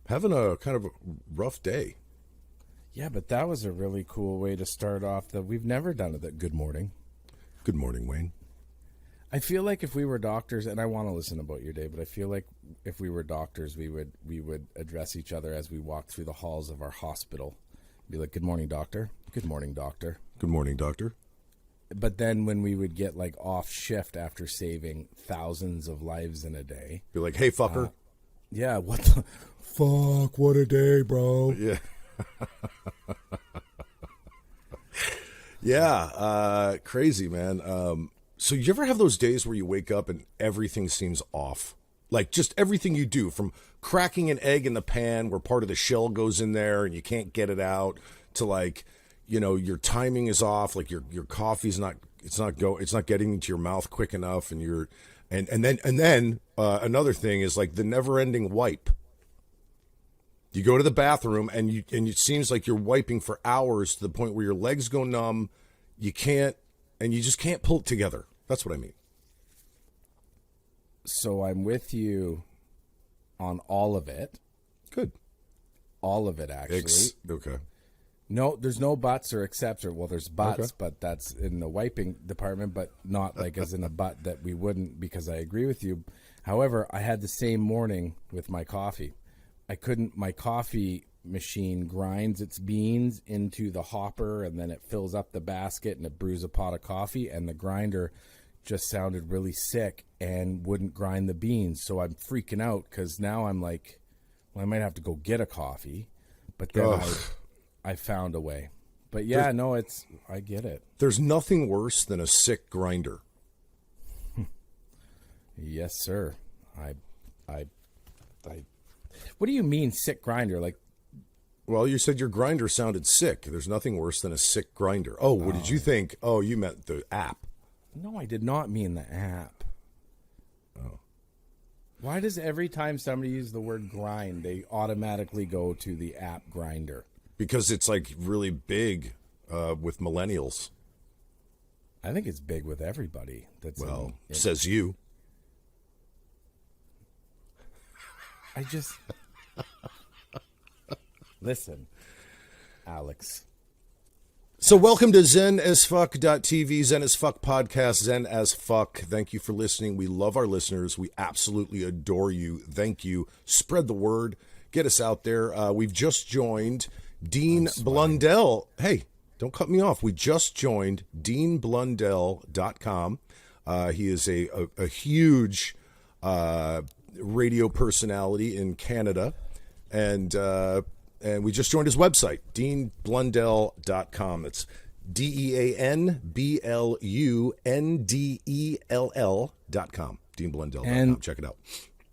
Having a kind of a rough day. Yeah, but that was a really cool way to start off. That we've never done it. That good morning. Good morning, Wayne. I feel like if we were doctors, and I want to listen about your day, but I feel like if we were doctors, we would address each other as we walk through the halls of our hospital. Be like, "Good morning, doctor. Good morning, doctor. Good morning, doctor." But then when we would get like off shift after saving thousands of lives in a day, be like, "Hey, fucker." Yeah, what the fuck? What a day, bro. Yeah. Yeah, crazy, man. So you ever have those days where you wake up and everything seems off? Like just everything you do, from cracking an egg in the pan where part of the shell goes in there and you can't get it out, to like, you know, your timing is off, like your coffee's not getting into your mouth quick enough, and you're and then another thing is like the never-ending wipe. You go to the bathroom and it seems like you're wiping for hours to the point where your legs go numb. You just can't pull it together. That's what I mean. So I'm with you on all of it. Good. All of it, actually. Okay. No, there's no buts or excepts, or well, there's buts, Okay. but that's in the wiping department, but not like as in a butt that we wouldn't, because I agree with you. However, I had the same morning with my coffee. My coffee machine grinds its beans into the hopper, and then it fills up the basket and it brews a pot of coffee, and the grinder just sounded really sick and wouldn't grind the beans. So I'm freaking out because now I'm like, well, I might have to go get a coffee, but then I found a way. But yeah, I get it. There's nothing worse than a sick grinder. Yes, sir. What do you mean sick grinder? Like, well, you said your grinder sounded sick. There's nothing worse than a sick grinder. Oh, what did you think? Oh, you meant the app. No, I did not mean the app. Oh. Why does every time somebody uses the word grind, they automatically go to the app grinder? Because it's like really big with millennials. I think it's big with everybody. Says you. I just listen, Alex. So welcome to ZenAsFuck.tv, Zen as Fuck podcast, Zen as Fuck. Thank you for listening. We love our listeners. We absolutely adore you. Thank you. Spread the word. Get us out there. We've just joined Dean Blundell. Hey, don't cut me off. We just joined DeanBlundell.com. He is a huge radio personality in Canada, and we just joined his website, DeanBlundell.com. It's DeanBlundell.com. DeanBlundell.com. Check it out.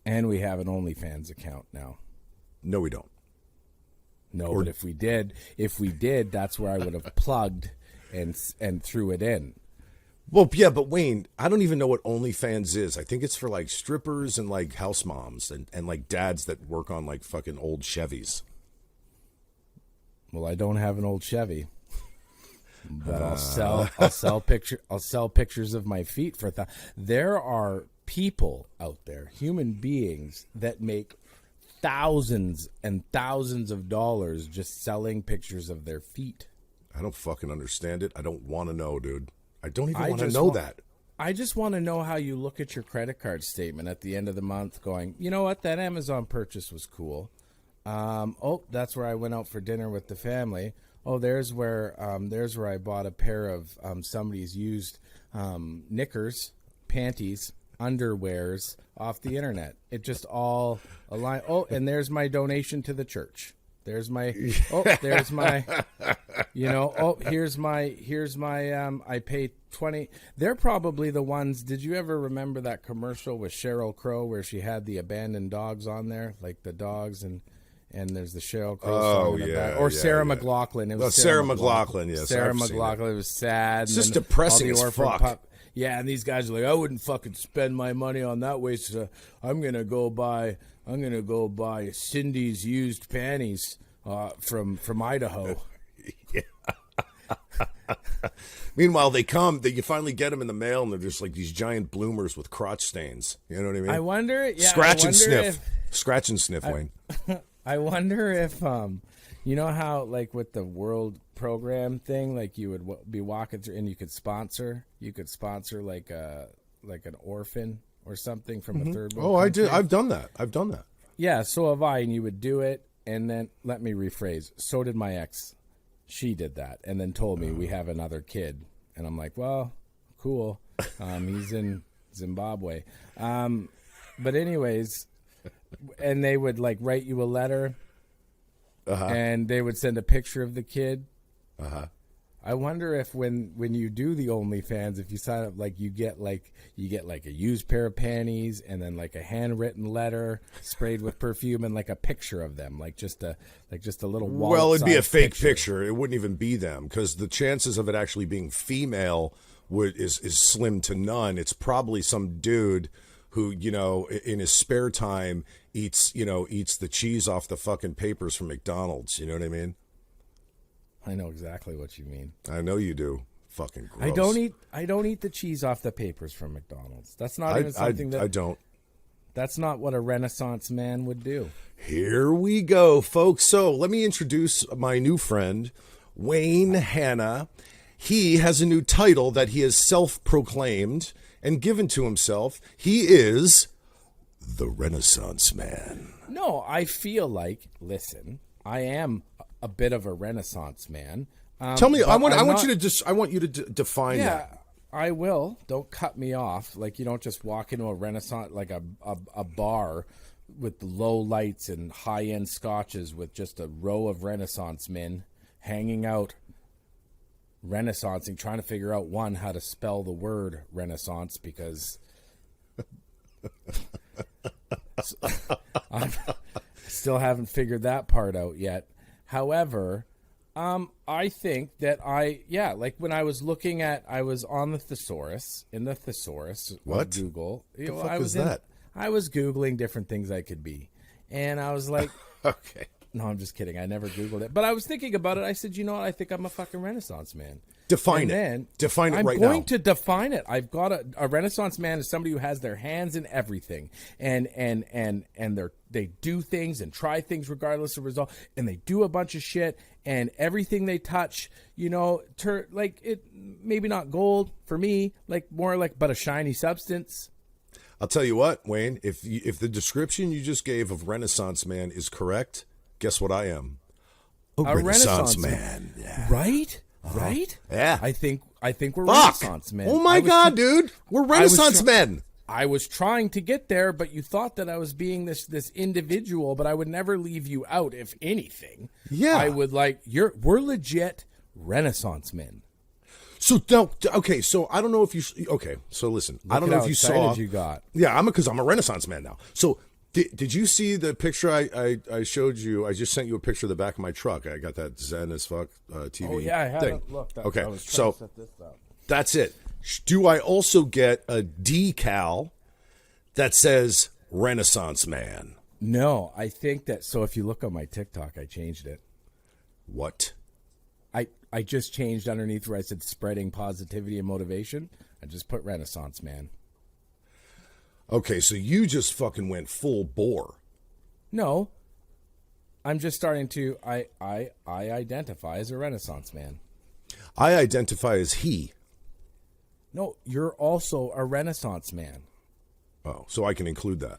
And we have an OnlyFans account now. No, we don't. No, but if we did, that's where I would have plugged and threw it in. Well, yeah, but Wayne, I don't even know what OnlyFans is. I think it's for like strippers and like house moms and like dads that work on like fucking old Chevys. Well, I don't have an old Chevy, but I'll sell pictures of my feet for There are people out there, human beings, that make thousands and thousands of dollars just selling pictures of their feet. I don't fucking understand it. I don't want to know, dude. I don't even want to know that. I just want to know how you look at your credit card statement at the end of the month going, you know what, that Amazon purchase was cool. That's where I went out for dinner with the family. Oh, there's where I bought a pair of somebody's used knickers, panties, underwears off the internet. It just all align. Oh, and there's my donation to the church. There's my here's my I pay 20. They're probably the ones. Did you ever remember that commercial with Sheryl Crow where she had the abandoned dogs on there, like the dogs, and there's the Sheryl Crow song in the back. Or Sarah McLachlan. It was Sarah McLachlan, yes. Sarah McLachlan. It was sad. It's just depressing as fuck. Yeah, and these guys are like, I wouldn't fucking spend my money on that waste. I'm going to go buy I'm gonna go buy Cindy's used panties from Idaho. Yeah. Meanwhile, you finally get them in the mail, and they're just like these giant bloomers with crotch stains. You know what I mean? I wonder. Yeah, Scratch and sniff. Scratch and sniff, Wayne. I wonder if you know how like with the World Program thing, like you would be walking through and you could sponsor like an orphan or something from a third world. Oh, I did. I've done that. Yeah, so have I, and you would do it, and then let me rephrase. So did my ex. She did that, and then told me we have another kid, and I'm like, well, cool. He's in Zimbabwe, but anyways, and they would like write you a letter, and they would send a picture of the kid. I wonder if when you do the OnlyFans, if you sign up, like you get like a used pair of panties and then like a handwritten letter sprayed with perfume and like a picture of them, like just a little wall. Well, it'd be a fake picture. It wouldn't even be them because the chances of it actually being female is slim to none. It's probably some dude who, you know, in his spare time eats the cheese off the fucking papers from McDonald's. You know what I mean? I know exactly what you mean. I know you do. Fucking gross. I don't eat the cheese off the papers from McDonald's. That's not even something that I don't. That's not what a Renaissance man would do. Here we go, folks. So let me introduce my new friend, Wayne Hanna. He has a new title that he has self-proclaimed and given to himself. He is the Renaissance Man. No, I feel like, listen, I am a bit of a Renaissance man. Tell me, I want you to define that. Yeah, I will. Don't cut me off. Like you don't just walk into a Renaissance, like a bar with low lights and high-end scotches with just a row of Renaissance men hanging out, Renaissancing, trying to figure out how to spell the word Renaissance because I still haven't figured that part out yet. However, I think that like when I was I was on the thesaurus, What? on Google. What the fuck was that? I was Googling different things I could be. And I was like, okay. No, I'm just kidding. I never Googled it. But I was thinking about it. I said, you know what? I think I'm a fucking Renaissance man. Define it right now. I'm going to define it. I've got a Renaissance man is somebody who has their hands in everything, and they do things and try things regardless of result, and they do a bunch of shit, and everything they touch, you know, like it maybe not gold for me, like more like but a shiny substance. I'll tell you what, Wayne. If the description you just gave of Renaissance man is correct, guess what I am? A Renaissance man. Yeah. Right? Right? Yeah. I think we're Renaissance men. Oh my God, dude. We're Renaissance men. I was trying to get there, but you thought that I was being this individual, but I would never leave you out, if anything. Yeah. I would we're legit Renaissance men. So no, okay. So I don't know if you. Okay. So listen, I don't know if you saw. You got. Yeah, because I'm a Renaissance man now. So did you see the picture I showed you? I just sent you a picture of the back of my truck. I got that Zen as fuck TV. Oh yeah, I haven't thing. looked. Okay, I was so to set this up. That's it. Do I also get a decal that says Renaissance man? No, I think that. So if you look on my TikTok, I changed it. What? I just changed underneath where I said spreading positivity and motivation. I just put Renaissance man. Okay, so you just fucking went full bore. No, I'm just starting to. I identify as a Renaissance man. I identify as he. No, you're also a Renaissance man. Oh, so I can include that.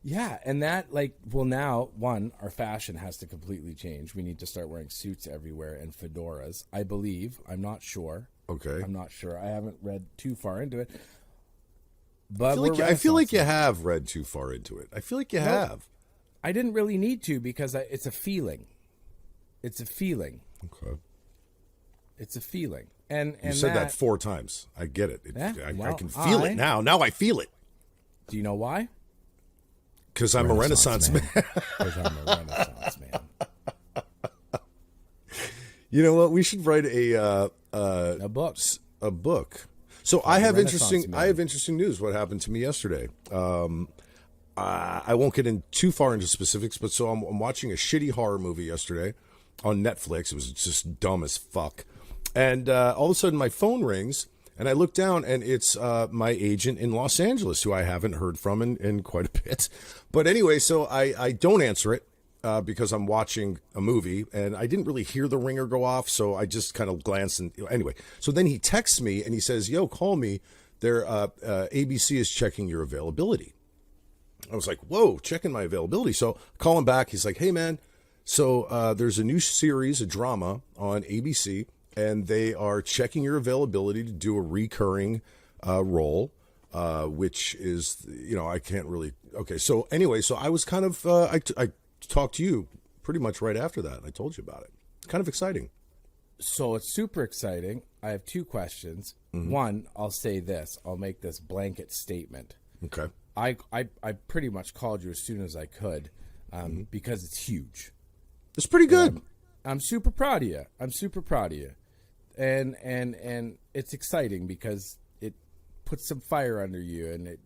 Yeah, and that, now, one, our fashion has to completely change. We need to start wearing suits everywhere and fedoras, I believe. I'm not sure. Okay. I'm not sure. I haven't read too far into it. But I feel like you have read too far into it. I feel like you have. I didn't really need to because it's a feeling. It's a feeling. Okay. It's a feeling. And you said that 4 times. I get it. I can feel it now. Now I feel it. Do you know why? Because I'm a Renaissance man. Because I'm a Renaissance man. You know what? We should write a book. A book. So I have interesting news. What happened to me yesterday? I won't get in too far into specifics, but so I'm watching a shitty horror movie yesterday on Netflix. It was just dumb as fuck. And all of a sudden my phone rings, and I look down, and it's my agent in Los Angeles, who I haven't heard from in quite a bit. But anyway, so I don't answer it because I'm watching a movie, and I didn't really hear the ringer go off, so I just kind of glanced. And anyway, so then he texts me, and he says, yo, call me. ABC is checking your availability. I was like, whoa, checking my availability. So call him back. He's like, hey, man, so there's a new series, a drama on ABC, and they are checking your availability to do a recurring role, which is, I can't really. Okay, so anyway, so I was kind of, I talked to you pretty much right after that. I told you about it. Kind of exciting. So it's super exciting. I have two questions. Mm-hmm. One, I'll say this. I'll make this blanket statement. Okay. I pretty much called you as soon as I could because it's huge. It's pretty good. I'm super proud of you. And it's exciting because it puts some fire under you, and it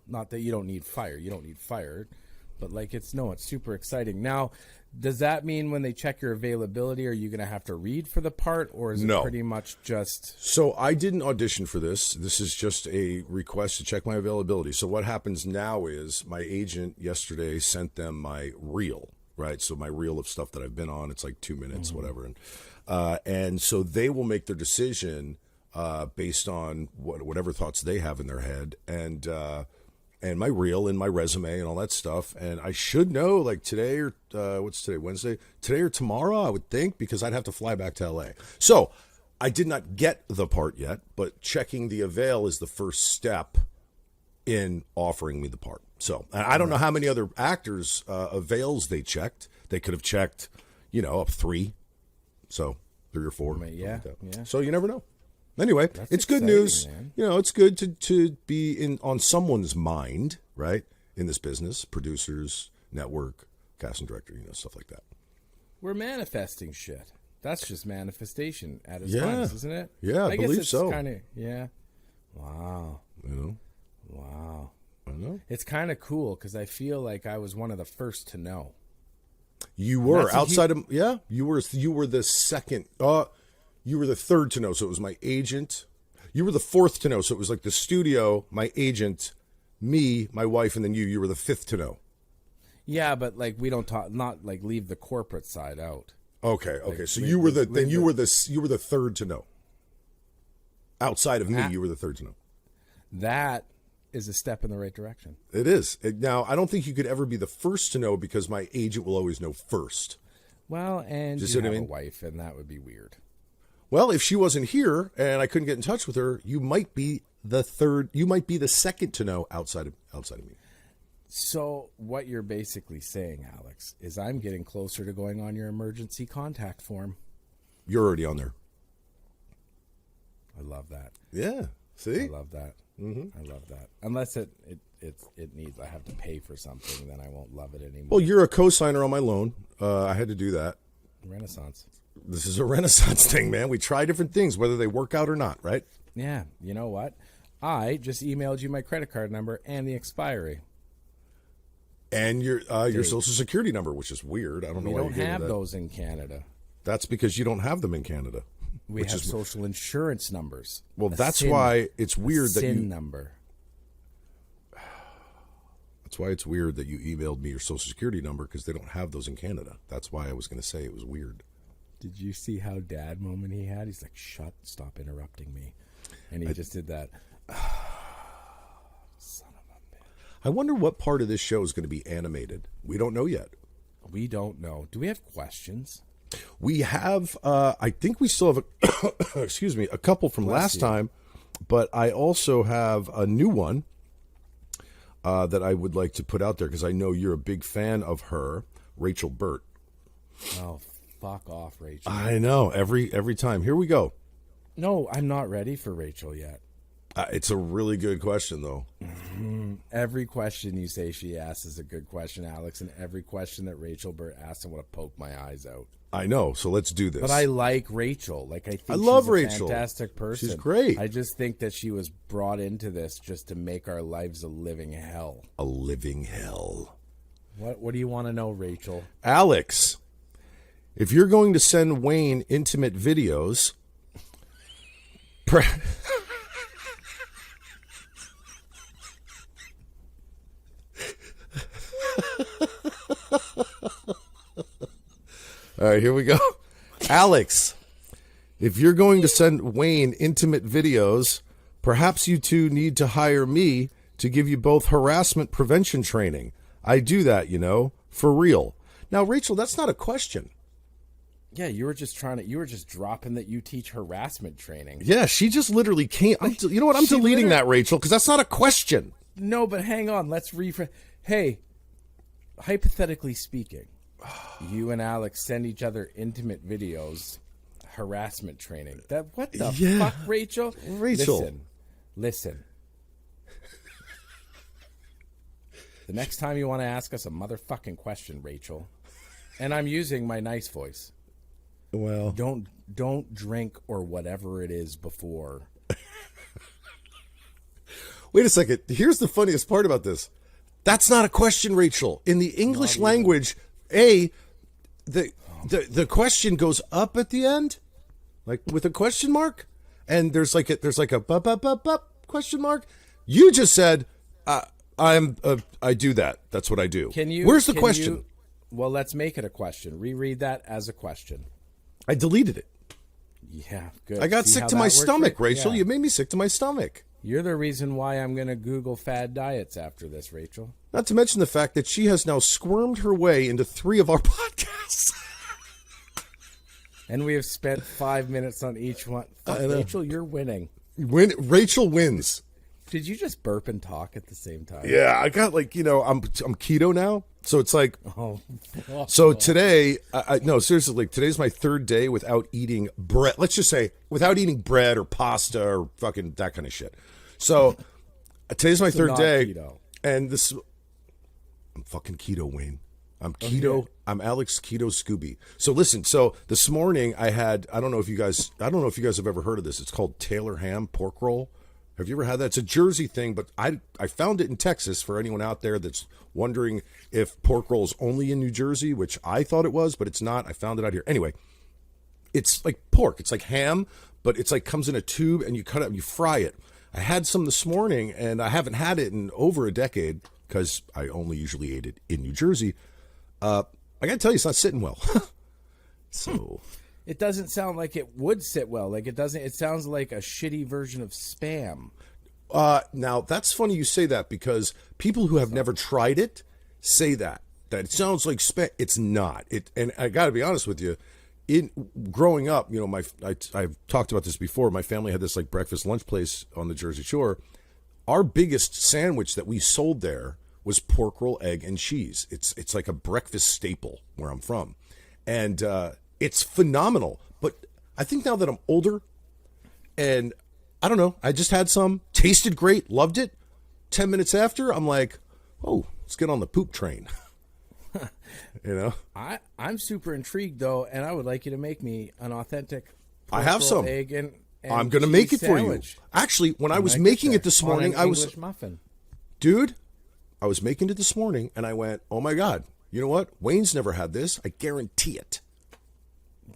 not that you don't need fire, but like it's super exciting. Now, does that mean when they check your availability, are you going to have to read for the part, or is it pretty much just... So I didn't audition for this. This is just a request to check my availability. So what happens now is my agent yesterday sent them my reel, right? So my reel of stuff that I've been on, it's like 2 minutes, whatever. And so they will make their decision based on whatever thoughts they have in their head. And my reel and my resume and all that stuff. And I should know like today or what's today, Wednesday? Today or tomorrow, I would think, because I'd have to fly back to LA. So I did not get the part yet, but checking the avail is the first step in offering me the part. So I don't know how many other actors' avails they checked. They could have checked, up 3. So 3 or 4. Yeah. So you never know. Anyway, it's good news. Man. It's good to be on someone's mind, right? In this business, producers, network, casting director, stuff like that. We're manifesting shit. That's just manifestation at its finest, isn't it? Yeah, I believe so. Yeah. Wow. Wow. I know. It's kind of cool because I feel like I was one of the first to know. You were outside of You were the second. You were the third to know, so it was my agent. You were the fourth to know, so it was like the studio, my agent, me, my wife, and then you. You were the fifth to know. Yeah, but like we don't not like leave the corporate side out. Okay. So you were the third to know. Outside of me, you were the third to know. That is a step in the right direction. It is. Now, I don't think you could ever be the first to know because my agent will always know first. Well, and you have a wife, and that would be weird. Well, if she wasn't here and I couldn't get in touch with her, you might be the third. You might be the second to know outside of me. So what you're basically saying, Alex, is I'm getting closer to going on your emergency contact form. You're already on there. I love that. Yeah. See? I love that. Mm-hmm. I love that. Unless it needs, I have to pay for something, then I won't love it anymore. Well, you're a co-signer on my loan. I had to do that. Renaissance. This is a Renaissance thing, man. We try different things, whether they work out or not, right? Yeah. You know what? I just emailed you my credit card number and the expiry. And your social security number, which is weird. I don't know why you gave me that. We don't have those in Canada. That's because you don't have them in Canada. We have social insurance numbers. Well, that's why it's weird that you... SIN number. That's why it's weird that you emailed me your social security number, because they don't have those in Canada. That's why I was going to say it was weird. Did you see how dad moment he had? He's like, stop interrupting me. And he just did that. Son of a bitch. I wonder what part of this show is going to be animated. We don't know yet. We don't know. Do we have questions? We have, I think we still have, a couple from last time, but I also have a new one that I would like to put out there because I know you're a big fan of her, Rachel Burt. Oh, fuck off, Rachel. I know, every time. Here we go. No, I'm not ready for Rachel yet. It's a really good question, though. Every question you say she asks is a good question, Alex, and every question that Rachel Burt asks, I want to poke my eyes out. I know, so let's do this. But I like Rachel. Like, I think I love she's a Rachel. fantastic person. She's great. I just think that she was brought into this just to make our lives a living hell. A living hell. What do you want to know, Rachel? Alex, if you're going to send Wayne intimate videos... All right, here we go. Alex, if you're going to send Wayne intimate videos, perhaps you two need to hire me to give you both harassment prevention training. I do that, for real. Now, Rachel, that's not a question. Yeah, you were just dropping that you teach harassment training. Yeah, she just literally can't. You know what? I'm deleting that, Rachel, because that's not a question. No, but hang on. Let's rephrase. Hey, hypothetically speaking, you and Alex send each other intimate videos, harassment training. What the fuck, Rachel? Listen. The next time you want to ask us a motherfucking question, Rachel, and I'm using my nice voice. Well, don't drink or whatever it is before. Wait a second. Here's the funniest part about this. That's not a question, Rachel. In the English language, the question goes up at the end, like with a question mark, and there's like a question mark. You just said, I do that. That's what I do. Where's the question? Well, let's make it a question. Reread that as a question. I deleted it. Yeah, good. I got sick to my stomach, Rachel. Yeah. You made me sick to my stomach. You're the reason why I'm going to Google fad diets after this, Rachel. Not to mention the fact that she has now squirmed her way into 3 of our podcasts. And we have spent 5 minutes on each one. Rachel, you're winning. Rachel wins. Did you just burp and talk at the same time? Yeah, I got I'm keto now. So it's like, so today, no, seriously, today's my 3rd day without eating bread. Let's just say without eating bread or pasta or fucking that kind of shit. So today's my 3rd day. Keto. And I'm fucking keto, Wayne. I'm keto. Okay. I'm Alex Keto Skuby. So listen, so this morning I don't know if you guys have ever heard of this. It's called Taylor ham pork roll. Have you ever had that? It's a Jersey thing, but I found it in Texas for anyone out there that's wondering if pork roll is only in New Jersey, which I thought it was, but it's not. I found it out here. Anyway, it's like pork. It's like ham, but it's like comes in a tube and you cut it and you fry it. I had some this morning and I haven't had it in over a decade because I only usually ate it in New Jersey. I got to tell you, it's not sitting well. So... It doesn't sound like it would sit well. Like it doesn't. It sounds like a shitty version of Spam. Now that's funny you say that because people who have never tried it say that it sounds like Spam. It's not. And I got to be honest with you. Growing up, I've talked about this before. My family had this like breakfast lunch place on the Jersey Shore. Our biggest sandwich that we sold there was pork roll, egg, and cheese. It's like a breakfast staple where I'm from, and it's phenomenal. But I think now that I'm older, and I don't know, I just had some, tasted great, loved it. 10 minutes after, I'm like, oh, let's get on the poop train. I'm super intrigued though, and I would like you to make me an authentic I have some egg and I'm gonna make it sandwich. For you. Actually, when I was making it this morning, I was muffin. Dude, I was making it this morning and I went, oh my God, you know what? Wayne's never had this. I guarantee it.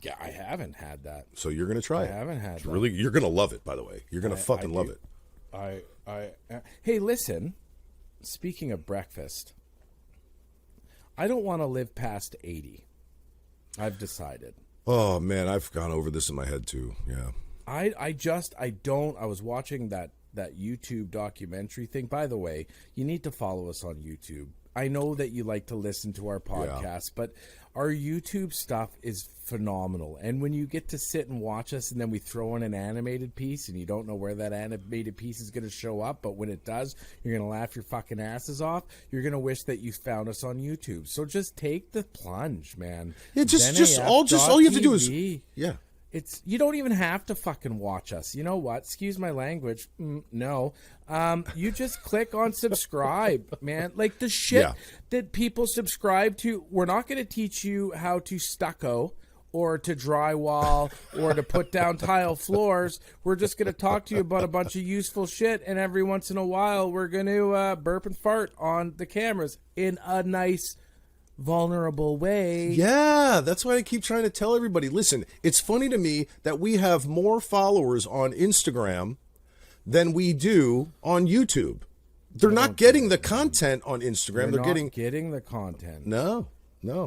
Yeah, I haven't had that. So you're gonna try it. I haven't had that. Really, you're gonna love it. By the way, you're gonna fucking love it. Hey, listen. Speaking of breakfast, I don't want to live past 80. I've decided. Oh man, I've gone over this in my head too. Yeah. I was watching that YouTube documentary thing. By the way, you need to follow us on YouTube. I know that you like to listen to our podcast, but our YouTube stuff is phenomenal. And when you get to sit and watch us and then we throw in an animated piece and you don't know where that animated piece is going to show up, but when it does, you're going to laugh your fucking asses off. You're going to wish that you found us on YouTube. So just take the plunge, man. Yeah, all you have to do is It's you don't even have to fucking watch us. You know what? Excuse my language. No. You just click on subscribe, man. Like the shit that people subscribe to. We're not going to teach you how to stucco or to drywall or to put down tile floors. We're just going to talk to you about a bunch of useful shit. And every once in a while, we're going to burp and fart on the cameras in a nice, vulnerable way. Yeah, that's why I keep trying to tell everybody. Listen, it's funny to me that we have more followers on Instagram than we do on YouTube. They're not getting the content on Instagram. They're getting the content. No.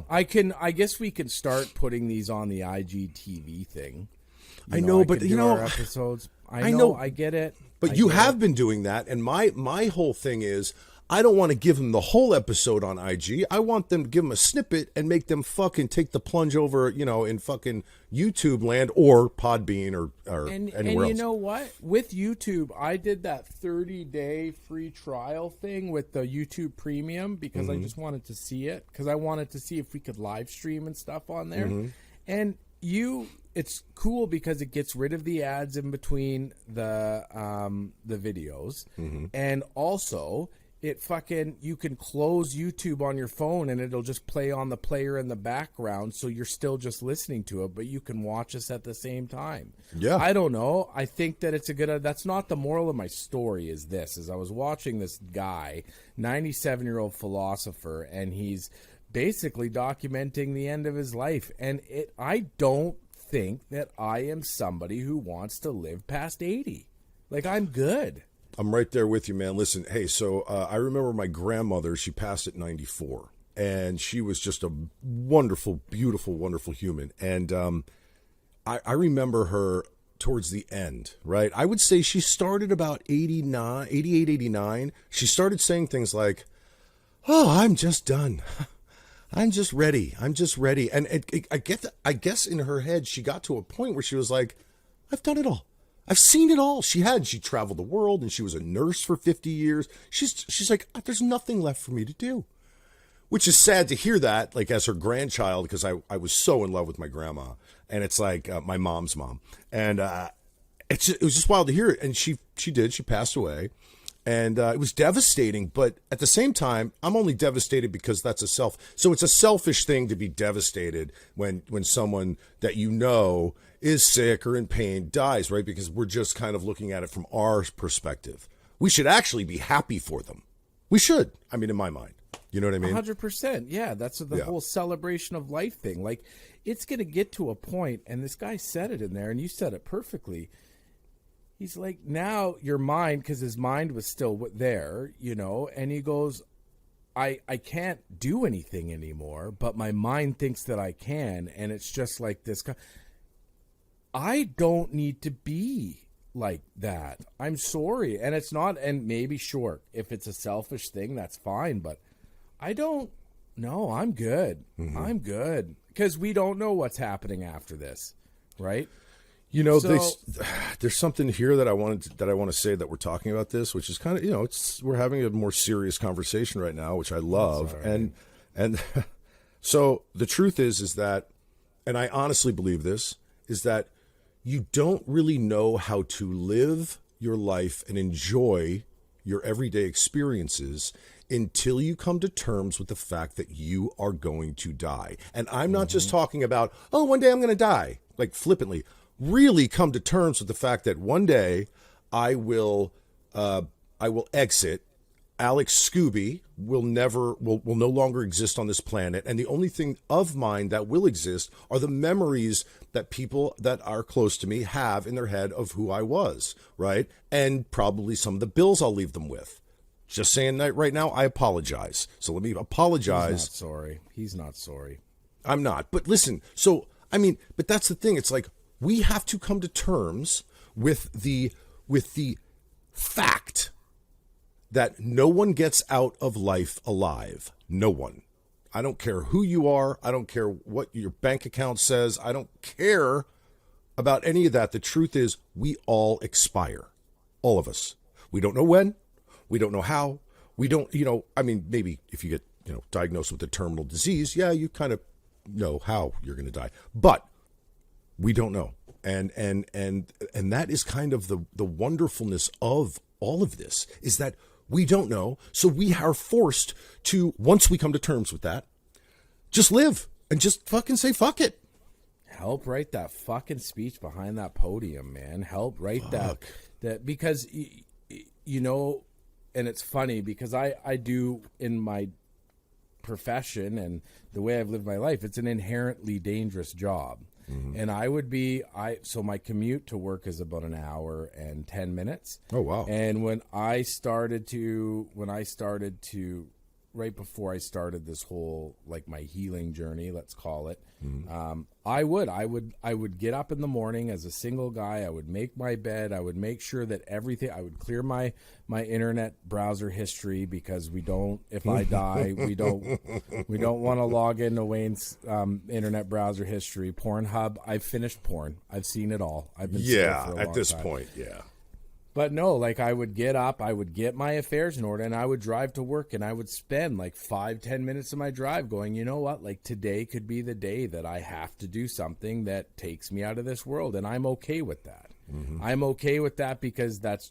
I guess we can start putting these on the IGTV thing. I know, but our episodes. I know, I get it. But you have been doing that, and my whole thing is, I don't want to give them the whole episode on IG. I want them to give them a snippet and make them fucking take the plunge over, in fucking YouTube land or Podbean or anywhere else. And you know what? With YouTube, I did that 30-day free trial thing with the YouTube Premium because I just wanted to see it. Because I wanted to see if we could live stream and stuff on there. And it's cool because it gets rid of the ads in between the videos. And also, you can close YouTube on your phone and it'll just play on the player in the background, so you're still just listening to it, but you can watch us at the same time. Yeah. I don't know. I think that it's that's not the moral of my story is I was watching this guy, 97-year-old philosopher, and he's basically documenting the end of his life. And I don't think that I am somebody who wants to live past 80. Like, I'm good. I'm right there with you, man. Listen, hey, so I remember my grandmother, she passed at 94, and she was just a wonderful, beautiful, wonderful human. And I remember her towards the end, right? I would say she started about 88, 89. She started saying things like, oh, I'm just done. I'm just ready. And I guess in her head, she got to a point where she was like, I've done it all. I've seen it all. She traveled the world and she was a nurse for 50 years. She's like, there's nothing left for me to do, which is sad to hear that, like as her grandchild, because I was so in love with my grandma, and it's like my mom's mom. And it was just wild to hear it. And she passed away, and it was devastating. But at the same time, I'm only devastated because so it's a selfish thing to be devastated when someone that is sick or in pain dies, right? Because we're just kind of looking at it from our perspective. We should actually be happy for them. We should. I mean, in my mind. You know what I mean? 100%. Yeah, that's the whole celebration of life thing. Like, it's going to get to a point, and this guy said it in there, and you said it perfectly. He's like, now your mind, because his mind was still there, and he goes, I can't do anything anymore, but my mind thinks that I can, and it's just like this guy. I don't need to be like that. I'm sorry. And it's not, and maybe sure, if it's a selfish thing, that's fine. But I don't know. I'm good. I'm good. Because we don't know what's happening after this, right? There's something here that I want to say that we're talking about this, which is kind of, we're having a more serious conversation right now, which I love. Right. And so the truth is that, and I honestly believe this, is that you don't really know how to live your life and enjoy your everyday experiences until you come to terms with the fact that you are going to die. And I'm not just talking about, one day I'm going to die, like flippantly. Really come to terms with the fact that one day I will exit. Alex Skuby will no longer exist on this planet, and the only thing of mine that will exist are the memories that people that are close to me have in their head of who I was, right? And probably some of the bills I'll leave them with. Just saying that right now, I apologize. So let me apologize. He's not sorry. I'm not. But listen, but that's the thing. It's like we have to come to terms with the fact that no one gets out of life alive. No one. I don't care who you are. I don't care what your bank account says. I don't care about any of that. The truth is we all expire. All of us. We don't know when. We don't know how. We don't, maybe if you get, diagnosed with a terminal disease, yeah, you kind of know how you're going to die. But we don't know. And that is kind of the wonderfulness of all of this, is that we don't know. So we are forced to, once we come to terms with that, just live and just fucking say fuck it. Help write that fucking speech behind that podium, man. Help write that because you know, and it's funny because I do in my profession and the way I've lived my life, it's an inherently dangerous job. And so my commute to work is about an hour and 10 minutes. Oh, wow. And when I started to, right before I started this whole, like my healing journey, let's call it, I would get up in the morning as a single guy. I would make my bed. I would make sure that everything, I would clear my internet browser history, because if I die, we don't want to log into Wayne's internet browser history. Pornhub, I've finished porn. I've seen it all. I've been yeah, at this point, yeah. But no, like I would get up, I would get my affairs in order, and I would drive to work, and I would spend like 5-10 minutes of my drive going, you know what, like today could be the day that I have to do something that takes me out of this world, and I'm okay with that. I'm okay with that because that's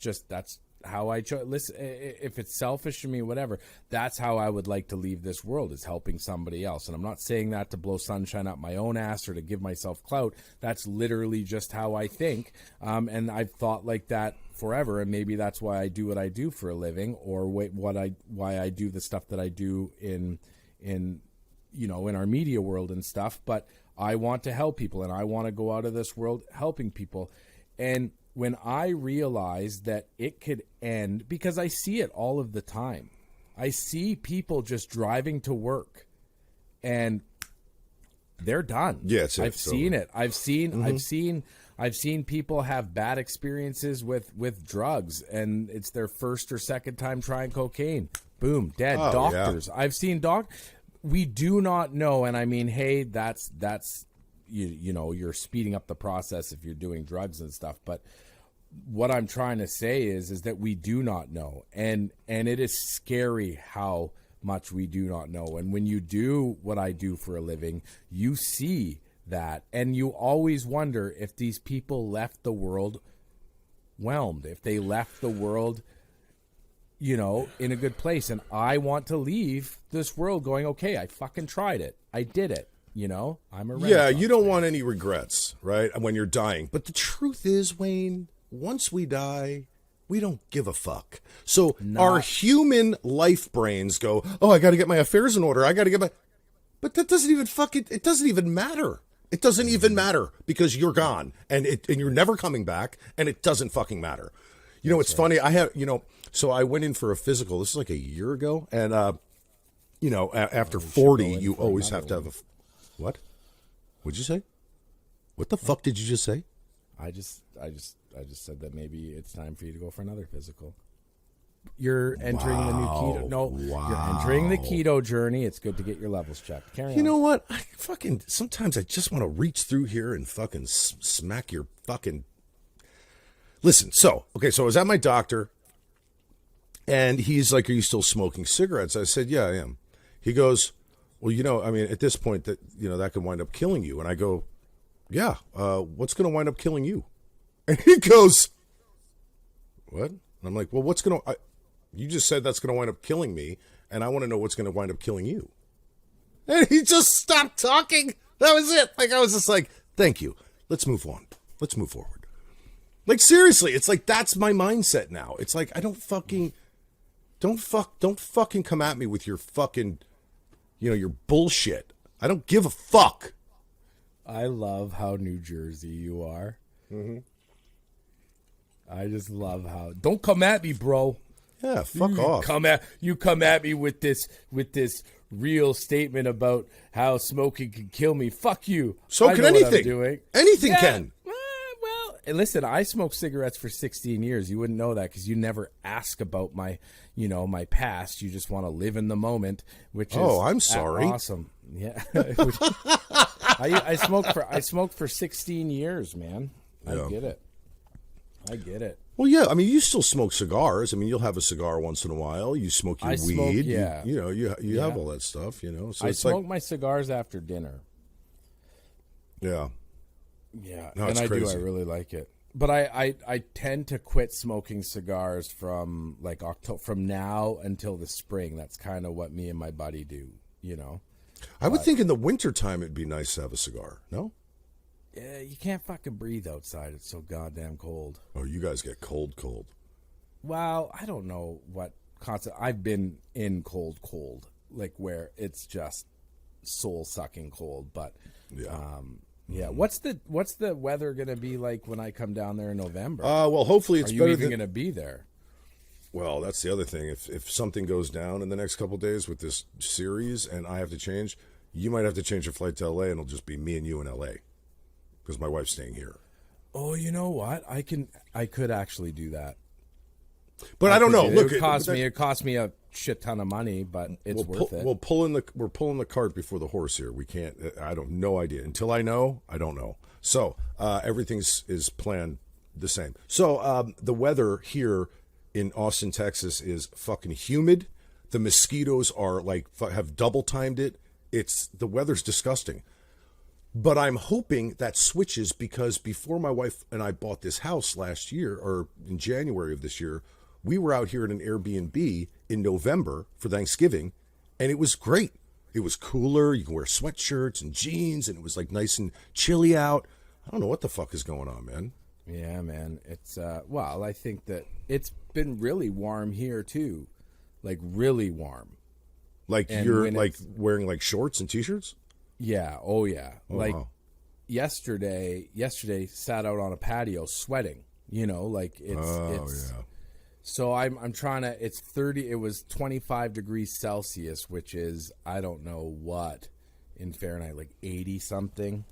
how I chose. Listen, if it's selfish to me, whatever, that's how I would like to leave this world, is helping somebody else. And I'm not saying that to blow sunshine up my own ass or to give myself clout. That's literally just how I think. And I've thought like that forever, and maybe that's why I do what I do for a living, or why I do the stuff that I do in our media world and stuff. But I want to help people, and I want to go out of this world helping people. And when I realized that it could end, because I see it all of the time, I see people just driving to work and they're done. Yes, I've seen it. I've seen people have bad experiences with drugs, and it's their first or second time trying cocaine. Boom, dead. Doctors. Yeah. I've seen we do not know, and I mean, hey, that's you know, you're speeding up the process if you're doing drugs and stuff, but what I'm trying to say is that we do not know, and it is scary how much we do not know. And when you do what I do for a living, you see that, and you always wonder if these people left the world whelmed, if they left the world, you know, in a good place. And I want to leave this world going, okay, I fucking tried it, I did it. You know, I'm a yeah. You don't want any regrets, right? When you're dying. But the truth is, Wayne, once we die, we don't give a fuck. So our human life brains go, oh, I got to get my affairs in order. I got to get my. But that doesn't even it doesn't even matter. It doesn't even matter, because you're gone, and you're never coming back, and it doesn't fucking matter. You know, it's funny. So I went in for a physical. This is like a year ago, and after 40, you always have to have a. What? What'd you say? What the fuck did you just say? I just said that maybe it's time for you to go for another physical. You're entering the new keto. No, you're entering the keto journey. It's good to get your levels checked. Carry on. You know what? Sometimes I just want to reach through here and fucking smack your fucking. Listen, so I was at my doctor, and he's like, "Are you still smoking cigarettes?" I said, "Yeah, I am." He goes, well, you know, I mean, at this point that, you know, that could wind up killing you. And I go, yeah, what's going to wind up killing you? And he goes, what? And I'm like, well, you just said that's going to wind up killing me, and I want to know what's going to wind up killing you. And he just stopped talking. That was it. Like, I was just like, thank you. Let's move on. Let's move forward. Like, seriously, it's like, that's my mindset now. It's like, I don't fucking come at me with your fucking, you know, your bullshit. I don't give a fuck. I love how New Jersey you are. Mm-hmm. I just love how. Don't come at me, bro. Yeah, fuck off. You come at me with this real statement about how smoking can kill me. Fuck you. So can anything. Anything can. Well, and listen, I smoked cigarettes for 16 years. You wouldn't know that because you never ask about my past. You just want to live in the moment, which is I'm sorry. Awesome. Yeah. I smoked for 16 years, man. Yeah. I get it. Well, yeah. I mean, you still smoke cigars. I mean, you'll have a cigar once in a while. You smoke your weed. Yeah. You have all that stuff. You know. So I smoke my cigars after dinner. Yeah. Yeah, No, and it's I crazy. do. I really like it. But I tend to quit smoking cigars from like October, from now until the spring. That's kind of what me and my buddy do, you know. I would think in the wintertime it'd be nice to have a cigar. No? Yeah, you can't fucking breathe outside. It's so goddamn cold. Oh, you guys get cold. Well, I don't know what concept. I've been in cold, like where it's just soul sucking cold. But Yeah. yeah. What's the weather gonna be like when I come down there in November? Well, hopefully it's Are you better even than... gonna be there? Well, that's the other thing. If something goes down in the next couple of days with this series and I have to change, you might have to change your flight to LA and it'll just be me and you in LA because my wife's staying here. Oh, you know what? I could actually do that. But I don't know. Look, it cost me a shit ton of money, but it's worth it. We're pulling the cart before the horse here. We can't. No idea. Until I know, I don't know. So everything is planned the same. So the weather here in Austin, Texas, is fucking humid. The mosquitoes are like have double timed it. The weather's disgusting. But I'm hoping that switches because before my wife and I bought this house last year, or in January of this year, we were out here at an Airbnb in November for Thanksgiving, and it was great. It was cooler. You can wear sweatshirts and jeans, and it was like nice and chilly out. I don't know what the fuck is going on, man. Yeah, man. It's well, I think that it's been really warm here too, like really warm. Like And you're when like wearing like shorts and t-shirts? Yeah. Oh, yeah. Like wow. yesterday sat out on a patio sweating. You know, like it's. Yeah. So I'm trying to. It's 30. It was 25 degrees Celsius, which is I don't know what in Fahrenheit, like 80 something.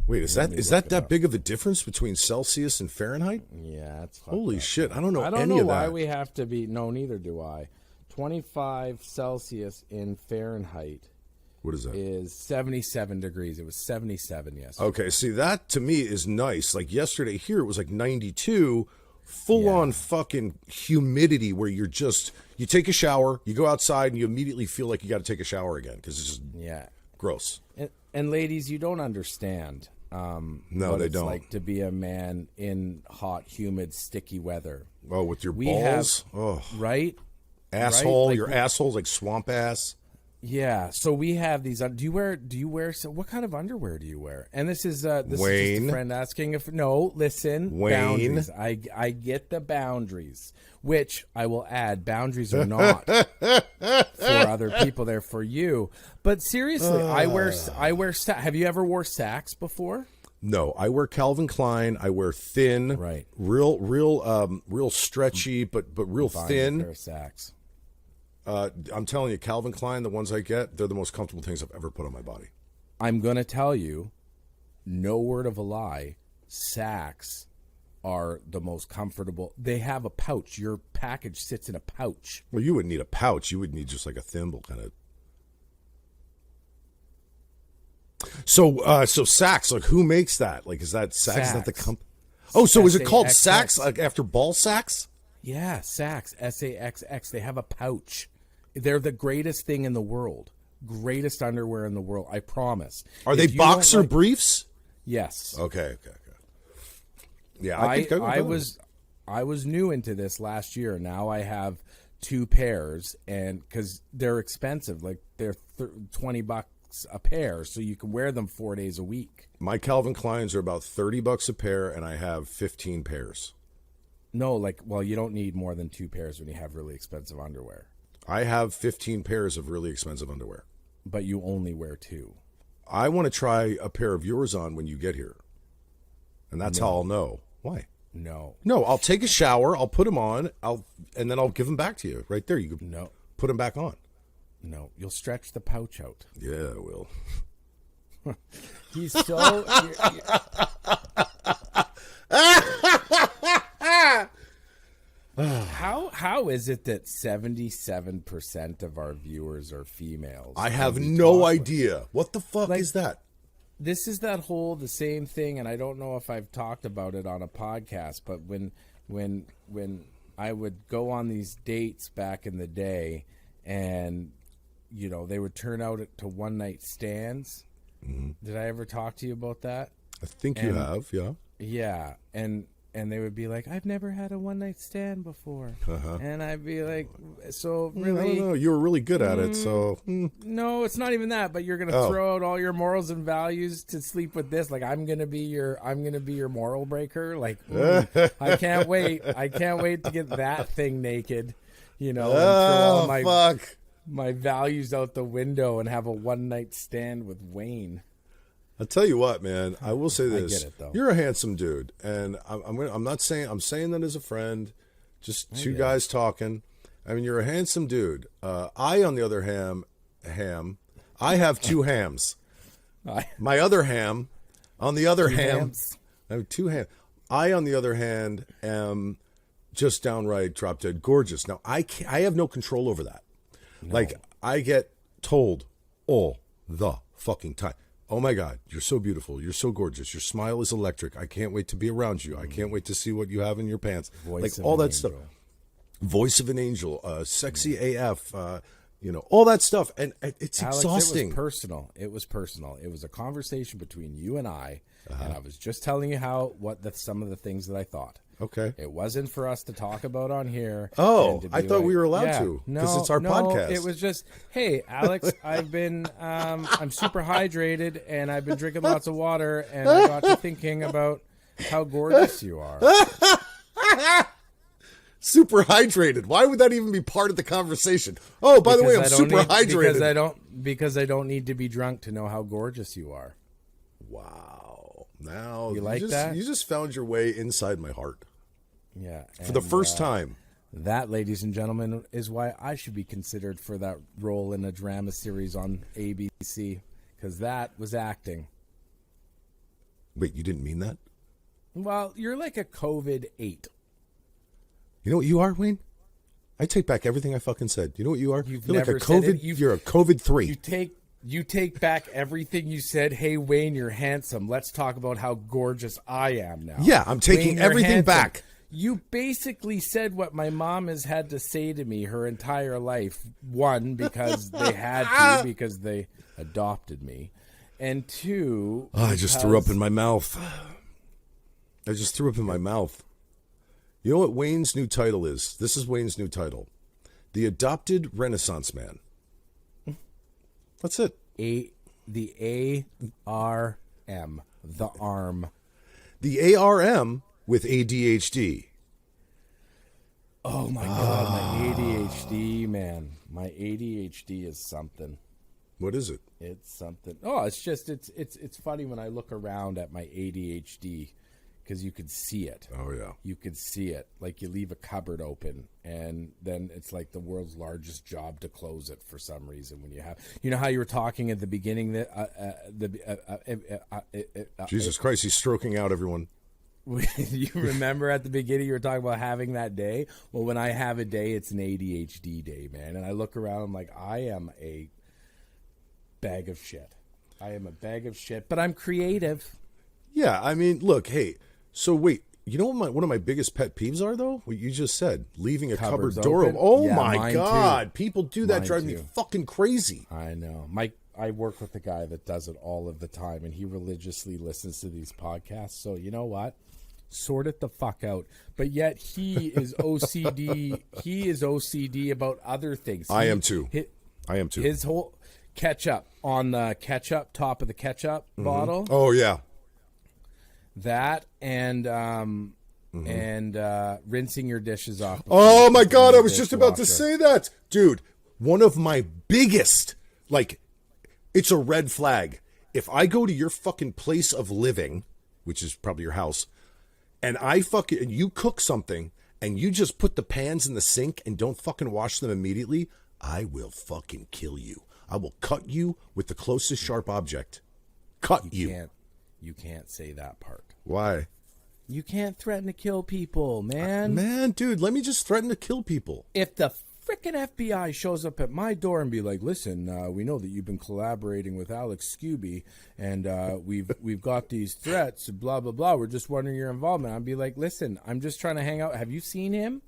Wait, is that big of a difference between Celsius and Fahrenheit? Yeah, it's holy shit. I don't know I don't any know of why that. we have to be. No, neither do I. 25 Celsius in Fahrenheit What is that? is 77 degrees. It was 77 yesterday. Okay, see, that to me is nice. Like yesterday here, it was like 92, full on fucking humidity where you take a shower, you go outside, and you immediately feel like you got to take a shower again because it's just gross. And ladies, you don't understand. No, what they it's don't. like to be a man in hot, humid, sticky weather. Oh, with your balls? Right? Asshole, Right? Like, your asshole's like swamp ass. Yeah, so we have these. Do you wear? So what kind of underwear do you wear? And this is is just a friend asking if listen, Wayne. boundaries. I get the boundaries, which I will add. Boundaries are not for other people; they're for you. But seriously, I wear. Have you ever wore Saks before? No, I wear Calvin Klein. I wear thin, Right? real stretchy, but real thin. Pair of Saks. I'm telling you, Calvin Klein, the ones I get, they're the most comfortable things I've ever put on my body. I'm going to tell you, no word of a lie, Saks are the most comfortable. They have a pouch. Your package sits in a pouch. Well, you wouldn't need a pouch. You would need just like a thimble kind of. So Saks, like who makes that? Like, is that Saks? Is that the company? Oh, so is it called Saks, like after ball sacks? Yeah, Saks, SAXX. They have a pouch. They're the greatest thing in the world. Greatest underwear in the world, I promise. Are they boxer briefs? Yes. Okay. Yeah, I was new into this last year. Now I have 2 pairs, and because they're expensive, like they're $20 a pair, so you can wear them 4 days a week. My Calvin Kleins are about $30 a pair, and I have 15 pairs. No, you don't need more than 2 pairs when you have really expensive underwear. I have 15 pairs of really expensive underwear. But you only wear 2. I want to try a pair of yours on when you get here. And that's how I'll know. Why? No, I'll take a shower, I'll put them on, and then I'll give them back to you. Right there, you can put them back on. No, you'll stretch the pouch out. Yeah, I will. He's so... How is it that 77% of our viewers are females? I have no idea. What the fuck is that? This is the same thing, and I don't know if I've talked about it on a podcast, but when I would go on these dates back in the day, and they would turn out to one night stands. Mm-hmm. Did I ever talk to you about that? I think you have, yeah. Yeah, and they would be like, I've never had a one-night stand before. And I'd be like, so really? I don't know. You were really good at it, so... No, it's not even that, but you're going to throw out all your morals and values to sleep with this. Like, I'm going to be your moral breaker. Like, I can't wait. I can't wait to get that thing naked, and throw all my values out the window and have a one-night stand with Wayne. I'll tell you what, man. I will say this: I get it, though. You're a handsome dude, and I'm saying that as a friend, just two guys talking. I mean, you're a handsome dude. I, on the other I have two hams. My other ham, on the other I have two hams. I, on the other hand, am just downright drop dead gorgeous. Now, I have no control over that. No. Like, I get told all the fucking time, oh my God, you're so beautiful. You're so gorgeous. Your smile is electric. I can't wait to be around you. I can't wait to see what you have in your pants. Voice like all that stuff. Voice of an angel, sexy AF, all that stuff. And it's Alex, exhausting. It was personal. It was a conversation between you and I. And I was just telling you some of the things that I thought. Okay. It wasn't for us to talk about on here. Oh, I thought we were allowed to because it's our podcast. It was just, hey, Alex, I'm super hydrated and I've been drinking lots of water and I got to thinking about how gorgeous you are. Super hydrated. Why would that even be part of the conversation? Oh, by the way, I'm super hydrated. Because I don't need to be drunk to know how gorgeous you are. Wow. Now you like that? You just found your way inside my heart. Yeah. For the first time. That, ladies and gentlemen, is why I should be considered for that role in a drama series on ABC, because that was acting. Wait, you didn't mean that? Well, you're like a COVID-8. You know what you are, Wayne? I take back everything I fucking said. You know what you are? You've You're never like a COVID. You're a COVID-3. You take back everything you said. Hey, Wayne, you're handsome. Let's talk about how gorgeous I am now. Yeah, I'm taking everything back. You basically said what my mom has had to say to me her entire life. One, because they had to, because they adopted me. And two... I just threw up in my mouth. You know what Wayne's new title is? This is Wayne's new title. The Adopted Renaissance Man. That's it. The ARM. The arm. The ARM with ADHD. Oh my God, my ADHD, man. My ADHD is something. What is it? It's something. Oh, it's just it's funny when I look around at my ADHD because you could see it. Oh yeah. You could see it. Like you leave a cupboard open and then it's like the world's largest job to close it for some reason when you have. You know how you were talking at the beginning that Jesus Christ, he's stroking out everyone. You remember at the beginning you were talking about having that day? Well, when I have a day, it's an ADHD day, man. And I look around, I'm like, I am a bag of shit. But I'm creative. Yeah, I mean, look, hey, so wait, you know what one of my biggest pet peeves are, though? What you just said, leaving a cupboard door open. Oh, yeah, my God. Too. People do that, drive me fucking crazy. I know. I work with a guy that does it all of the time, and he religiously listens to these podcasts. So you know what? Sort it the fuck out. But yet he is OCD. He is OCD about other things. I am too. His whole ketchup on the top of the ketchup bottle. Oh yeah. That and rinsing your dishes off. Oh my God! I was just about to say that, dude. One of my biggest, it's a red flag. If I go to your fucking place of living, which is probably your house, and and you cook something and you just put the pans in the sink and don't fucking wash them immediately, I will fucking kill you. I will cut you with the closest sharp object. You can't say that part. Why? You can't threaten to kill people, man. Man, dude, let me just threaten to kill people. If the frickin' FBI shows up at my door and be like, listen, we know that you've been collaborating with Alex Skuby, and we've got these threats, blah, blah, blah. We're just wondering your involvement. I'd be like, listen, I'm just trying to hang out. Have you seen him?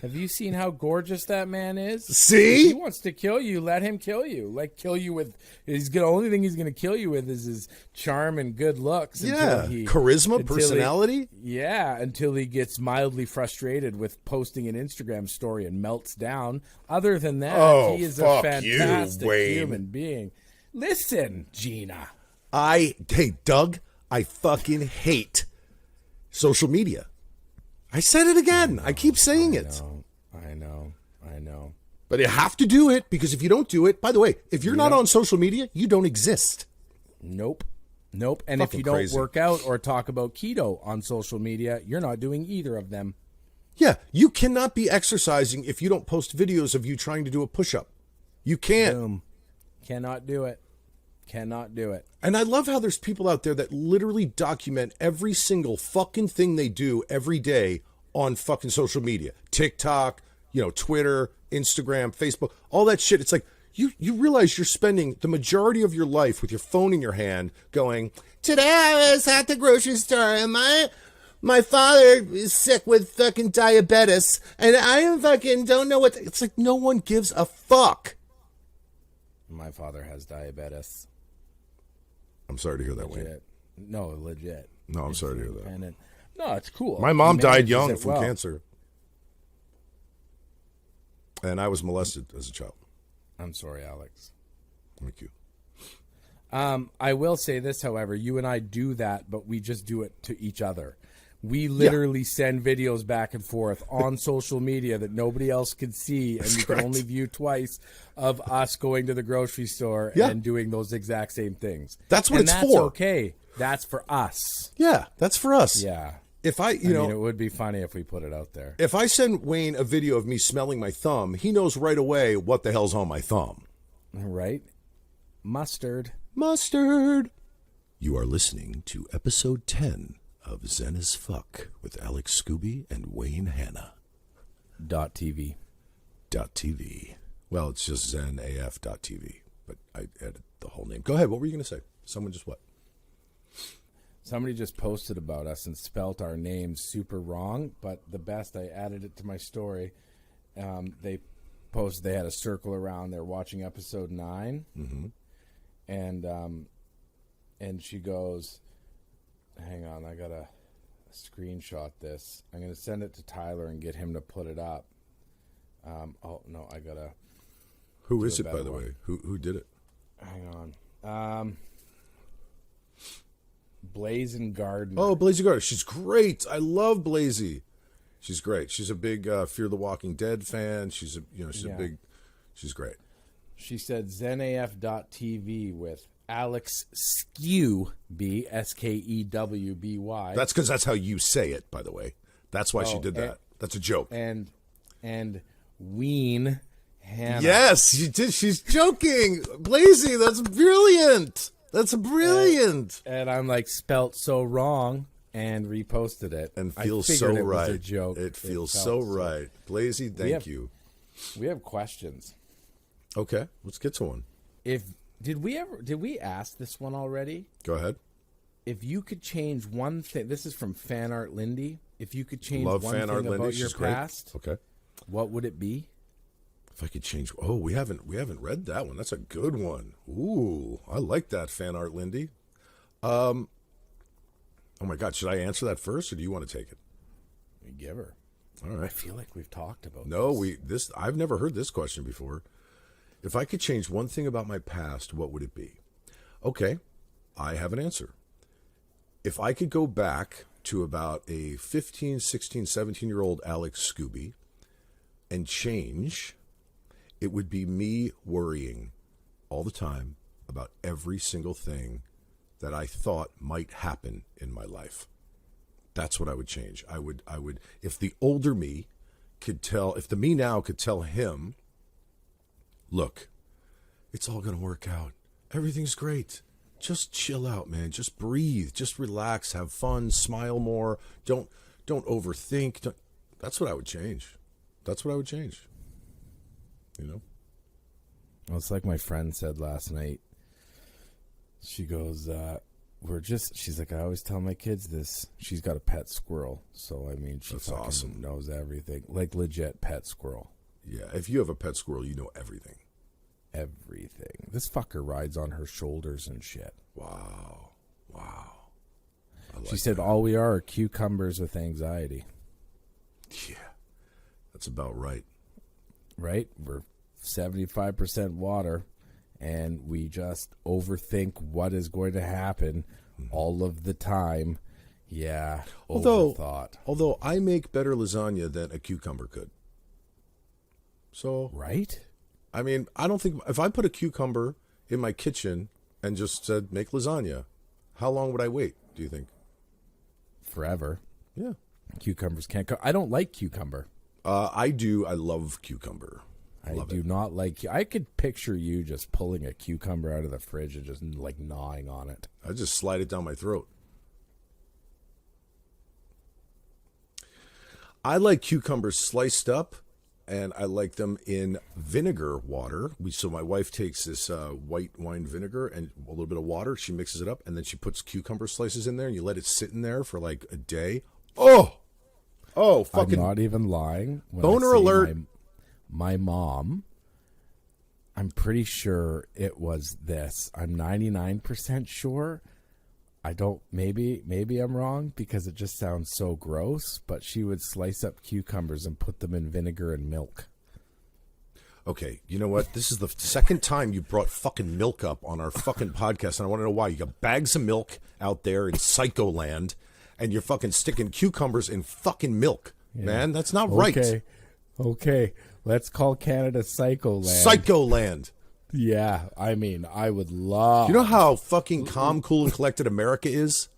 Have you seen how gorgeous that man is? See? If he wants to kill you, let him kill you. Like, kill you with... only thing he's going to kill you with is his charm and good looks. Yeah. Charisma, personality. Until he gets mildly frustrated with posting an Instagram story and melts down. Other than that, he is a fantastic human being. Listen, Gina. Hey, Doug, I fucking hate social media. I said it again. I keep saying it. I know. But you have to do it, because if you don't do it, by the way, if you're not on social media, you don't exist. Nope. And if Fucking you don't crazy. work out or talk about keto on social media, you're not doing either of them. Yeah, you cannot be exercising if you don't post videos of you trying to do a push-up. You can't. Boom. Cannot do it. And I love how there's people out there that literally document every single fucking thing they do every day on fucking social media. TikTok, Twitter, Instagram, Facebook, all that shit. It's like, you realize you're spending the majority of your life with your phone in your hand going, today I was at the grocery store and my father is sick with fucking diabetes and I fucking don't know what... It's like no one gives a fuck. My father has diabetes. I'm sorry to hear that, Wayne. Legit. No, legit. No, I'm sorry to hear that. And no, it's cool. My mom He died manages young it from well. cancer. And I was molested as a child. I'm sorry, Alex. Thank you. I will say this, however, you and I do that, but we just do it to each other. We literally send videos back and forth on social media that nobody else can see, and you can only view twice, of us going to the grocery store and doing those exact same things. That's what it's that's for. Okay. That's for us. Yeah, that's for us. Yeah. If I mean, it would be funny if we put it out there. If I send Wayne a video of me smelling my thumb, he knows right away what the hell's on my thumb. Right? Mustard. You are listening to episode 10 of Zen as Fuck with Alex Skuby and Wayne Hanna. .tv. .tv. Well, it's just zenaf.tv, but I added the whole name. Go ahead. What were you going to say? Someone just what? Somebody just posted about us and spelt our names super wrong, but the best, I added it to my story. They posted they had a circle around. They're watching episode 9, and she goes, "Hang on, I gotta screenshot this. I'm gonna send it to Tyler and get him to put it up." Oh no, I gotta. Who is it, by the way? Who did it? Hang on. Blazing Garden. Oh, Blazy Gardner. She's great. I love Blazy. She's great. She's a big Fear the Walking Dead fan. She's she's great. She said ZenAF.tv with Alex Skuby, Skewby. That's because that's how you say it, by the way. That's why she did that. That's a joke. And Ween Hannah. Yes, she did. She's joking. Blazy, that's brilliant. That's brilliant. And I'm like, spelt so wrong, and reposted it. And feels I so figured it right. was a joke. It feels so right. Blazy, thank you. We have questions. Okay, let's get to one. Did we ask this one already? Go ahead. If you could change one thing, this is from Fan Art Lindy. If you could change Love one Fan thing Art about Lindy. your She's great. past, Okay. what would it be? If I could change, we haven't read that one. That's a good one. Ooh, I like that, Fan Art Lindy. Oh my God, should I answer that first, or do you want to take it? Give her. All right. I feel like we've talked about this. I've never heard this question before. If I could change one thing about my past, what would it be? Okay, I have an answer. If I could go back to about a 15, 16, 17-year-old Alex Skuby and change, it would be me worrying all the time about every single thing that I thought might happen in my life. That's what I would change. I would, if the older me could tell, if the me now could tell him, look, it's all going to work out. Everything's great. Just chill out, man. Just breathe. Just relax. Have fun. Smile more. Don't overthink. That's what I would change. That's what I would change. You know? Well, it's like my friend said last night. She goes, she's like, I always tell my kids this. She's got a pet squirrel. So, I mean, she fucking awesome. knows everything. Like, legit pet squirrel. Yeah, if you have a pet squirrel, you know everything. Everything. This fucker rides on her shoulders and shit. Wow. She said, all we are cucumbers with anxiety. Yeah, that's about right. Right? We're 75% water, and we just overthink what is going to happen all of the time. Yeah, overthought. Although I make better lasagna than a cucumber could. So, right? I mean, I don't think if I put a cucumber in my kitchen and just said make lasagna, how long would I wait, do you think? Forever. Yeah. Cucumbers can't go. I don't like cucumber. I do. I love cucumber. I do not like. I could picture you just pulling a cucumber out of the fridge and just like gnawing on it. I just slide it down my throat. I like cucumbers sliced up, and I like them in vinegar water. So my wife takes this white wine vinegar and a little bit of water. She mixes it up, and then she puts cucumber slices in there, and you let it sit in there for like a day. Oh, fucking! I'm not even lying. When Boner alert! My mom, I'm pretty sure it was this. I'm 99% sure. I don't, maybe I'm wrong because it just sounds so gross, but she would slice up cucumbers and put them in vinegar and milk. Okay, you know what? This is the second time you brought fucking milk up on our fucking podcast, and I want to know why. You got bags of milk out there in Psycho Land, and you're fucking sticking cucumbers in fucking milk. Yeah. Man, that's not right. Okay. Let's call Canada Psycho Land. Psycho Land. Yeah, I mean, I would love... You know how fucking calm, cool, and collected America is?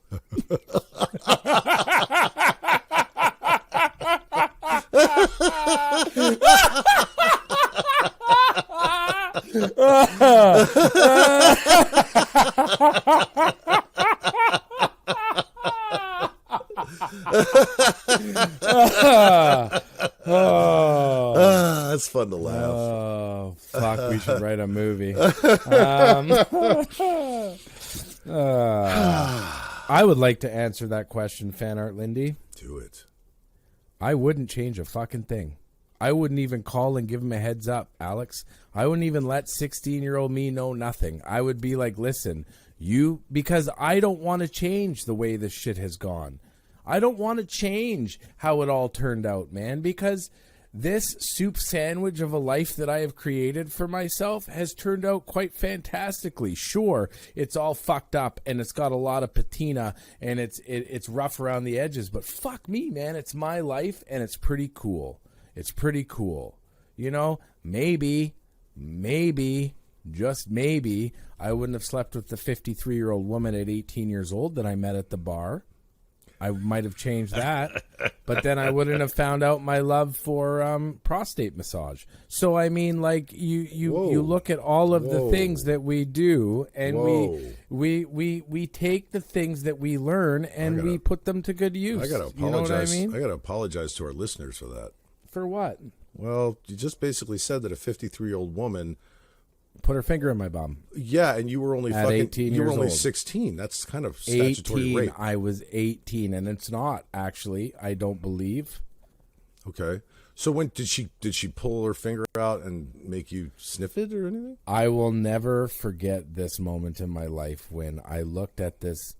That's fun to laugh. Oh, fuck. We should write a movie. I would like to answer that question, Fan Art Lindy. Do it. I wouldn't change a fucking thing. I wouldn't even call and give him a heads up, Alex. I wouldn't even let 16-year-old me know nothing. I would be like, listen, because I don't want to change the way this shit has gone. I don't want to change how it all turned out, man, because this soup sandwich of a life that I have created for myself has turned out quite fantastically. Sure, it's all fucked up and it's got a lot of patina and it's rough around the edges, but fuck me, man, it's my life and it's pretty cool. It's pretty cool. You know, maybe, just maybe, I wouldn't have slept with the 53-year-old woman at 18 years old that I met at the bar. I might have changed that, but then I wouldn't have found out my love for prostate massage. So I mean, like you look at all of the things that we do, and we take the things that we learn and we put them to good use. I gotta apologize. You know what I mean? I gotta apologize to our listeners for that. For what? Well, you just basically said that a 53-year-old woman put her finger in my bum. Yeah, and you were only at 18 you were years only old. 16. That's kind of statutory 18, rape. I was 18, and it's not actually. I don't believe. Okay. So when did she pull her finger out and make you sniff it or anything? I will never forget this moment in my life when I looked at this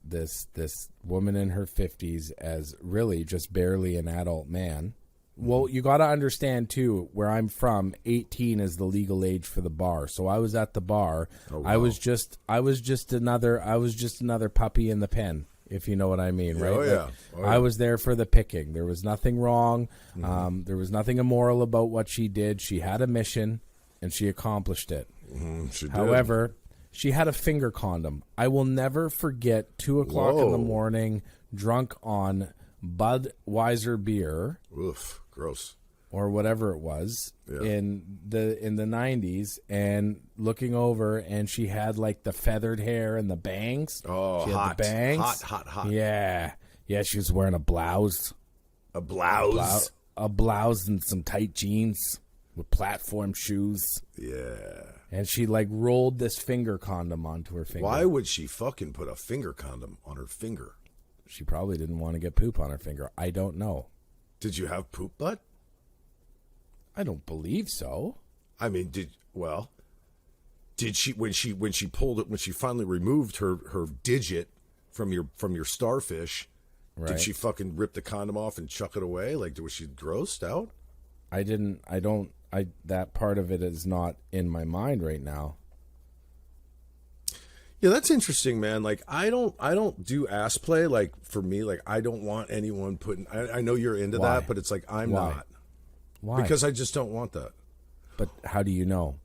woman in her 50s as really just barely an adult man. Well, you got to understand too, where I'm from, 18 is the legal age for the bar. So I was at the bar. Oh, wow. I was just another puppy in the pen, if you know what I mean, right? Oh, yeah. I was there for the picking. There was nothing wrong. Mm-hmm. There was nothing immoral about what she did. She had a mission and she accomplished it. Mm-hmm. She did. However, she had a finger condom. I will never forget 2:00 in the morning, drunk on Budweiser beer. Oof, gross. Or whatever it was in the 90s, and looking over, and she had like the feathered hair and the bangs. Oh, she had hot, the bangs. hot. Yeah, she was wearing a blouse. A blouse. A blouse and some tight jeans with platform shoes. Yeah. And she like rolled this finger condom onto her finger. Why would she fucking put a finger condom on her finger? She probably didn't want to get poop on her finger. I don't know. Did you have poop butt? I don't believe so. I mean, did she when she pulled it, when she finally removed her digit from your starfish, Right. did she fucking rip the condom off and chuck it away? Like, was she grossed out? That part of it is not in my mind right now. Yeah, that's interesting, man. Like, I don't do ass play. Like, for me, like, I don't want anyone putting. I know you're into Why? that, but it's like I'm Why? not. Why? Because I just don't want that. But how do you know?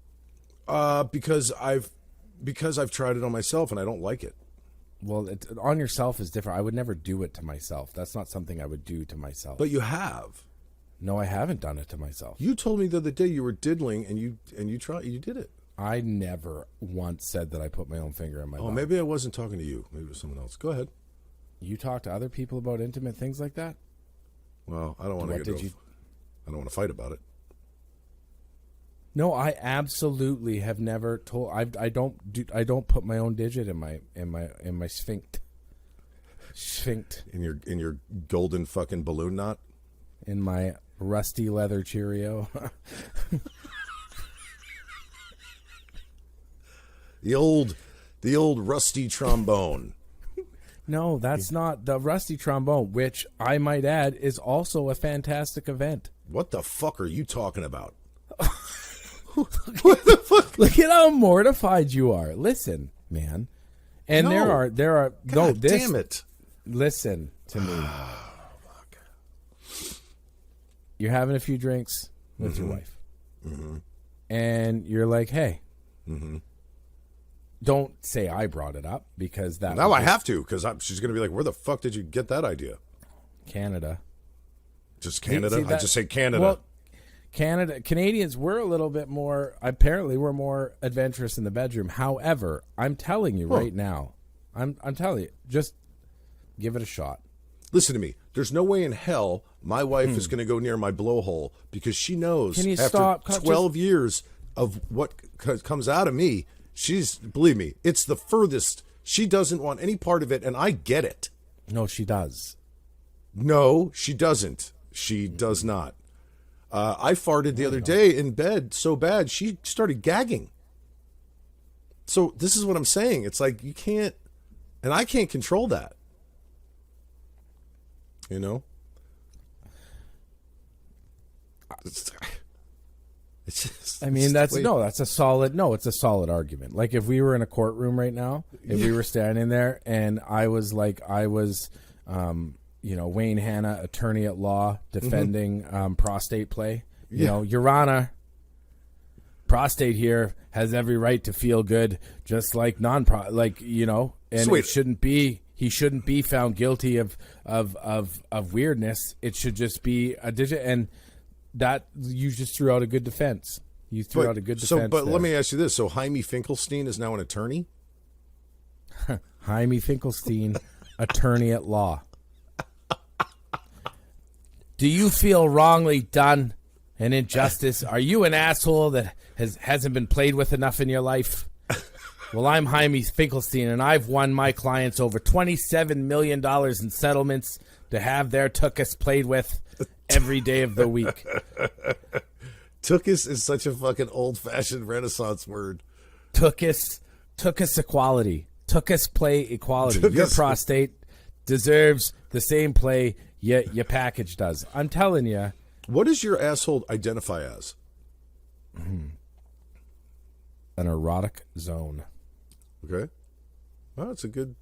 Because I've tried it on myself and I don't like it. Well, on yourself is different. I would never do it to myself. That's not something I would do to myself. But you have. No, I haven't done it to myself. You told me the other day you were diddling and you did it. I never once said that I put my own finger in my butt. Maybe I wasn't talking to you. Maybe it was someone else. Go ahead. You talk to other people about intimate things like that? Well, I don't want to I don't want to fight about it. No, I absolutely have never told. I don't put my own digit in my sphinct. In your golden fucking balloon knot. In my rusty leather Cheerio. The old rusty trombone. No, that's not the rusty trombone, which I might add is also a fantastic event. What the fuck are you talking about? What the fuck? Look at how mortified you are. Listen, man. And No. there are God damn it. Listen to me. You're having a few drinks with your wife. Mm-hmm. And you're like, hey, don't say I brought it up because that. Now I have to, because she's going to be like, where the fuck did you get that idea? Canada. Just Canada? See that? I just say Canada. Well, Canadians, we're a little bit more, apparently we're more adventurous in the bedroom. However, I'm telling you right now, I'm telling you, just give it a shot. Listen to me. There's no way in hell my wife is going to go near my blowhole because she knows Can you after stop? 12 years of what comes out of me, believe me, it's the furthest. She doesn't want any part of it, and I get it. No, she does. No, she doesn't. She does not. I farted the other day in bed so bad, she started gagging. So this is what I'm saying. It's like you can't, and I can't control that. You know? It's just, I mean, that's a solid argument. Like if we were in a courtroom right now, if we were standing there and I was Wayne Hanna, attorney at law, defending prostate play. You know, Your Honor, prostate here has every right to feel good, just like and it shouldn't be. He shouldn't be found guilty of weirdness. It should just be a digit, and that you just threw out a good defense. You threw out a good defense. But let me ask you this: so Jaime Finkelstein is now an attorney? Jaime Finkelstein, attorney at law. Do you feel wrongly done, an injustice? Are you an asshole that hasn't been played with enough in your life? Well, I'm Jaime Finkelstein, and I've won my clients over $27 million in settlements to have their tuchus played with every day of the week. Tuchus is such a fucking old-fashioned Renaissance word. Tuchus equality. Tuchus play equality. Your prostate deserves the same play your package does. I'm telling you. What does your asshole identify as? An erotic zone. Okay. Well, it's a good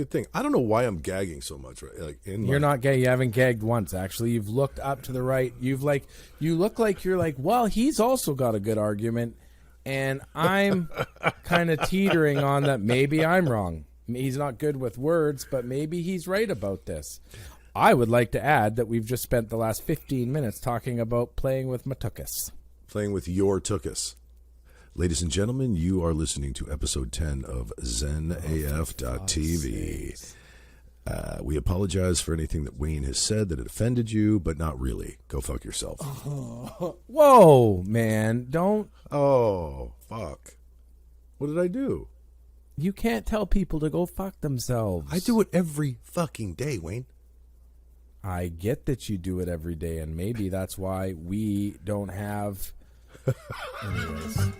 thing. I don't know why I'm gagging so much. Right? Like you're not gay. You haven't gagged once. Actually, you've looked up to the right. You look like you're like, well, he's also got a good argument, and I'm kind of teetering on that. Maybe I'm wrong. He's not good with words, but maybe he's right about this. I would like to add that we've just spent the last 15 minutes talking about playing with my tuchus. Playing with your tuchus. Ladies and gentlemen, you are listening to episode 10 of ZenAF.tv. We apologize for anything that Wayne has said that had offended you, but not really. Go fuck yourself. Whoa, man. Don't. Oh, fuck. What did I do? You can't tell people to go fuck themselves. I do it every fucking day, Wayne. I get that you do it every day, and maybe that's why we don't have... Anyways.